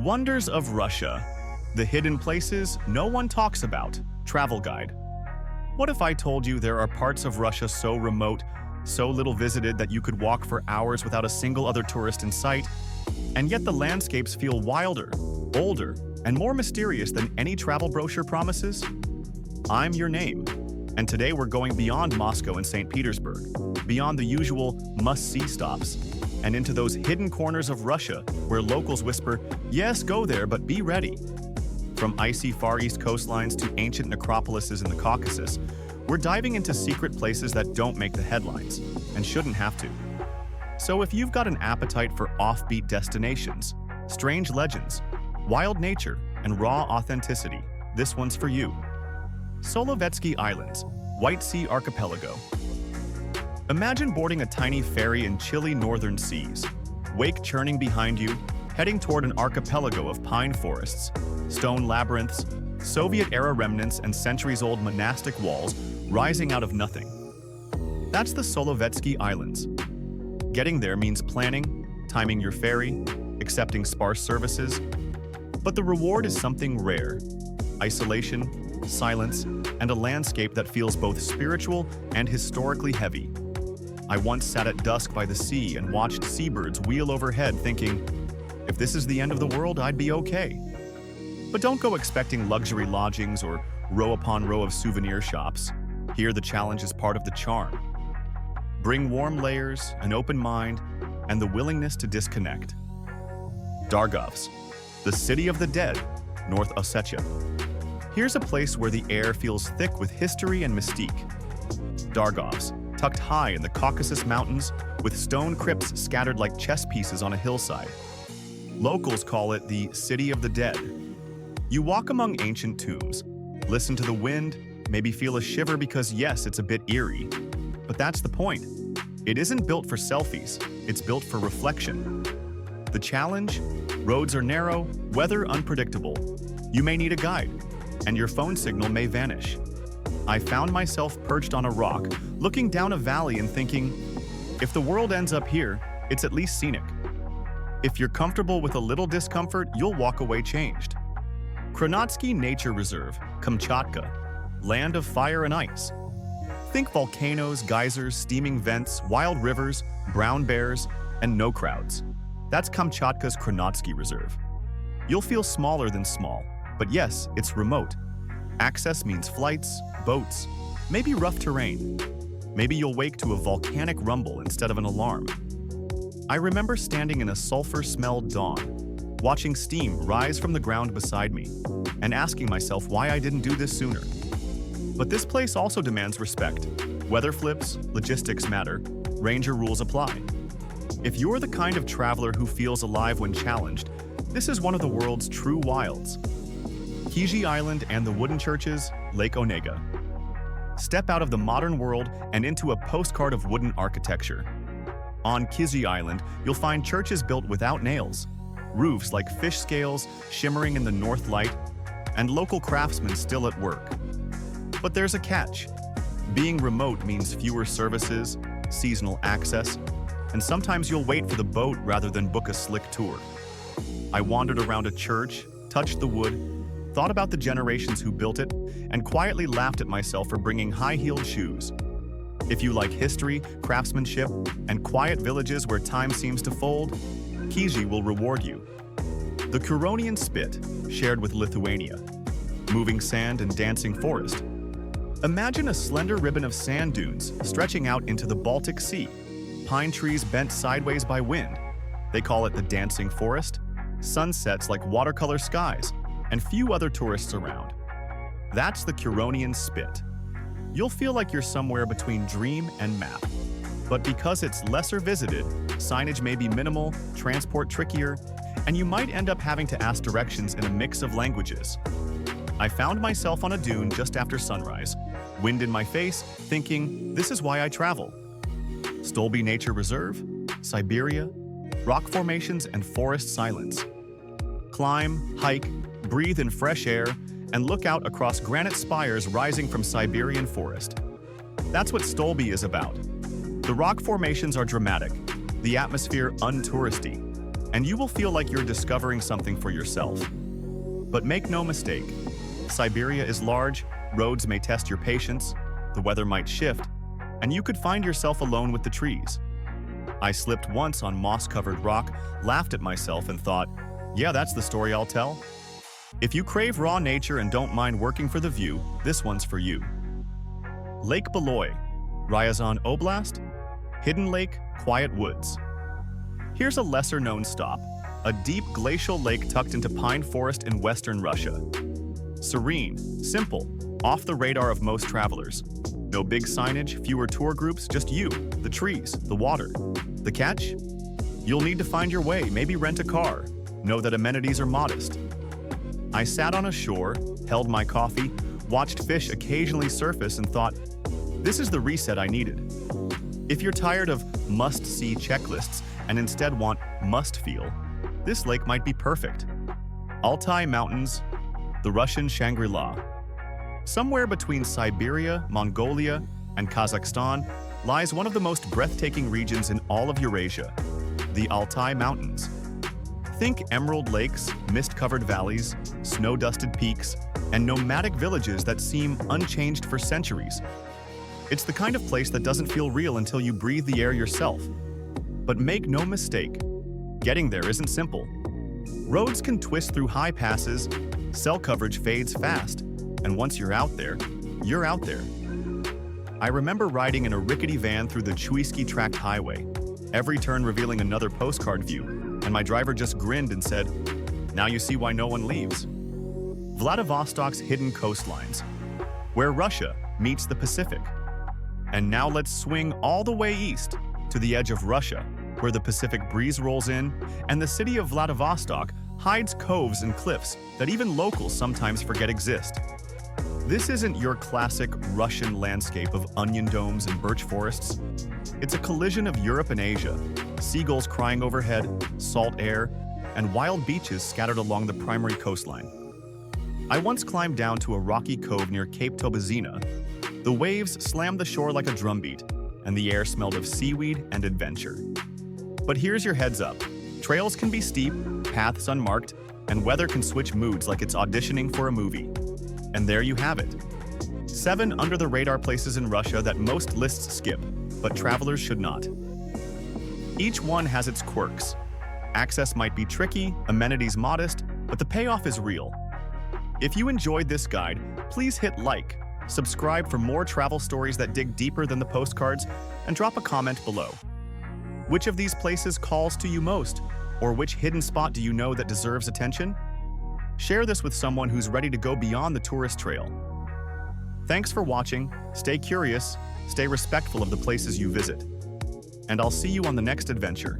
Wonders of Russia. The hidden places no one talks about. Travel guide. What if I told you there are parts of Russia so remote, so little visited that you could walk for hours without a single other tourist in sight, and yet the landscapes feel wilder, older, and more mysterious than any travel brochure promises? I'm your name, and today we're going beyond Moscow and St. Petersburg, beyond the usual must-see stops, and into those hidden corners of Russia where locals whisper, "Yes, go there, but be ready." From icy Far East coastlines to ancient necropolises in the Caucasus, we're diving into secret places that don't make the headlines, and shouldn't have to. So if you've got an appetite for offbeat destinations, strange legends, wild nature, and raw authenticity, this one's for you. Solovetsky Islands, White Sea Archipelago. Imagine boarding a tiny ferry in chilly northern seas, wake churning behind you, heading toward an archipelago of pine forests, stone labyrinths, Soviet-era remnants, and centuries-old monastic walls rising out of nothing. That's the Solovetsky Islands. Getting there means planning, timing your ferry, accepting sparse services. But the reward is something rare: isolation, silence, and a landscape that feels both spiritual and historically heavy. I once sat at dusk by the sea and watched seabirds wheel overhead thinking, if this is the end of the world, I'd be okay. But don't go expecting luxury lodgings or row upon row of souvenir shops. Here the challenge is part of the charm. Bring warm layers, an open mind, and the willingness to disconnect. Dargovs, the city of the dead, North Ossetia. Here's a place where the air feels thick with history and mystique. Dargovs, tucked high in the Caucasus Mountains, with stone crypts scattered like chess pieces on a hillside. Locals call it the City of the Dead. You walk among ancient tombs, listen to the wind, maybe feel a shiver because yes, it's a bit eerie. But that's the point. It isn't built for selfies, it's built for reflection. The challenge? Roads are narrow, weather unpredictable. You may need a guide, and your phone signal may vanish. I found myself perched on a rock, looking down a valley and thinking, if the world ends up here, it's at least scenic. If you're comfortable with a little discomfort, you'll walk away changed. Kronotsky Nature Reserve, Kamchatka, land of fire and ice. Think volcanoes, geysers, steaming vents, wild rivers, brown bears, and no crowds. That's Kamchatka's Kronotsky Reserve. You'll feel smaller than small, but yes, it's remote. Access means flights, boats, maybe rough terrain. Maybe you'll wake to a volcanic rumble instead of an alarm. I remember standing in a sulfur-smelled dawn, watching steam rise from the ground beside me, and asking myself why I didn't do this sooner. But this place also demands respect. Weather flips, logistics matter, ranger rules apply. If you're the kind of traveler who feels alive when challenged, this is one of the world's true wilds. Kizhi Island and the wooden churches, Lake Onega. Step out of the modern world and into a postcard of wooden architecture. On Kizhi Island, you'll find churches built without nails, roofs like fish scales shimmering in the north light, and local craftsmen still at work. But there's a catch. Being remote means fewer services, seasonal access, and sometimes you'll wait for the boat rather than book a slick tour. I wandered around a church, touched the wood, thought about the generations who built it, and quietly laughed at myself for bringing high-heeled shoes. If you like history, craftsmanship, and quiet villages where time seems to fold, Kizhi will reward you. The Curonian Spit, shared with Lithuania. Moving sand and dancing forest. Imagine a slender ribbon of sand dunes stretching out into the Baltic Sea. Pine trees bent sideways by wind. They call it the dancing forest. Sunsets like watercolor skies, and few other tourists around. That's the Curonian Spit. You'll feel like you're somewhere between dream and map. But because it's lesser visited, signage may be minimal, transport trickier, and you might end up having to ask directions in a mix of languages. I found myself on a dune just after sunrise, wind in my face, thinking, this is why I travel. Stolby Nature Reserve, Siberia, rock formations and forest silence. Climb, hike, breathe in fresh air, and look out across granite spires rising from Siberian forest. That's what Stolby is about. The rock formations are dramatic, the atmosphere untouristy. and you will feel like you're discovering something for yourself. But make no mistake, Siberia is large, roads may test your patience, the weather might shift, and you could find yourself alone with the trees. I slipped once on moss-covered rock, laughed at myself, and thought, yeah, that's the story I'll tell. If you crave raw nature and don't mind working for the view, this one's for you. Lake Beloy, Ryazan Oblast, Hidden Lake, Quiet Woods. Here's a lesser-known stop, a deep glacial lake tucked into pine forest in western Russia. Serene, simple, off the radar of most travelers. No big signage, fewer tour groups, just you, the trees, the water. The catch? You'll need to find your way, maybe rent a car. Know that amenities are modest. I sat on a shore, held my coffee, watched fish occasionally surface, and thought, this is the reset I needed. If you're tired of must-see checklists and instead want must-feel, this lake might be perfect. Altai Mountains, the Russian Shangri-La. Somewhere between Siberia, Mongolia, and Kazakhstan lies one of the most breathtaking regions in all of Eurasia, the Altai Mountains. Think emerald lakes, mist-covered valleys, snow-dusted peaks, and nomadic villages that seem unchanged for centuries. It's the kind of place that doesn't feel real until you breathe the air yourself. But make no mistake, getting there isn't simple. Roads can twist through high passes, cell coverage fades fast, and once you're out there, you're out there. I remember riding in a rickety van through the Chuisky-tracked highway, every turn revealing another postcard view, and my driver just grinned and said, now you see why no one leaves. Vladivostok's hidden coastlines, where Russia meets the Pacific. And now let's swing all the way east to the edge of Russia, where the Pacific breeze rolls in, and the city of Vladivostok hides coves and cliffs that even locals sometimes forget exist. This isn't your classic Russian landscape of onion domes and birch forests. It's a collision of Europe and Asia, seagulls crying overhead, salt air, and wild beaches scattered along the primary coastline. I once climbed down to a rocky cove near Cape Tobazina. The waves slammed the shore like a drumbeat, and the air smelled of seaweed and adventure. But here's your heads up. Trails can be steep, paths unmarked, and weather can switch moods like it's auditioning for a movie. And there you have it. 7 under-the-radar places in Russia that most lists skip, but travelers should not. Each one has its quirks. Access might be tricky, amenities modest, but the payoff is real. If you enjoyed this guide, please hit like, subscribe for more travel stories that dig deeper than the postcards, and drop a comment below. Which of these places calls to you most? Or which hidden spot do you know that deserves attention? Share this with someone who's ready to go beyond the tourist trail. Thanks for watching, stay curious, stay respectful of the places you visit. And I'll see you on the next adventure.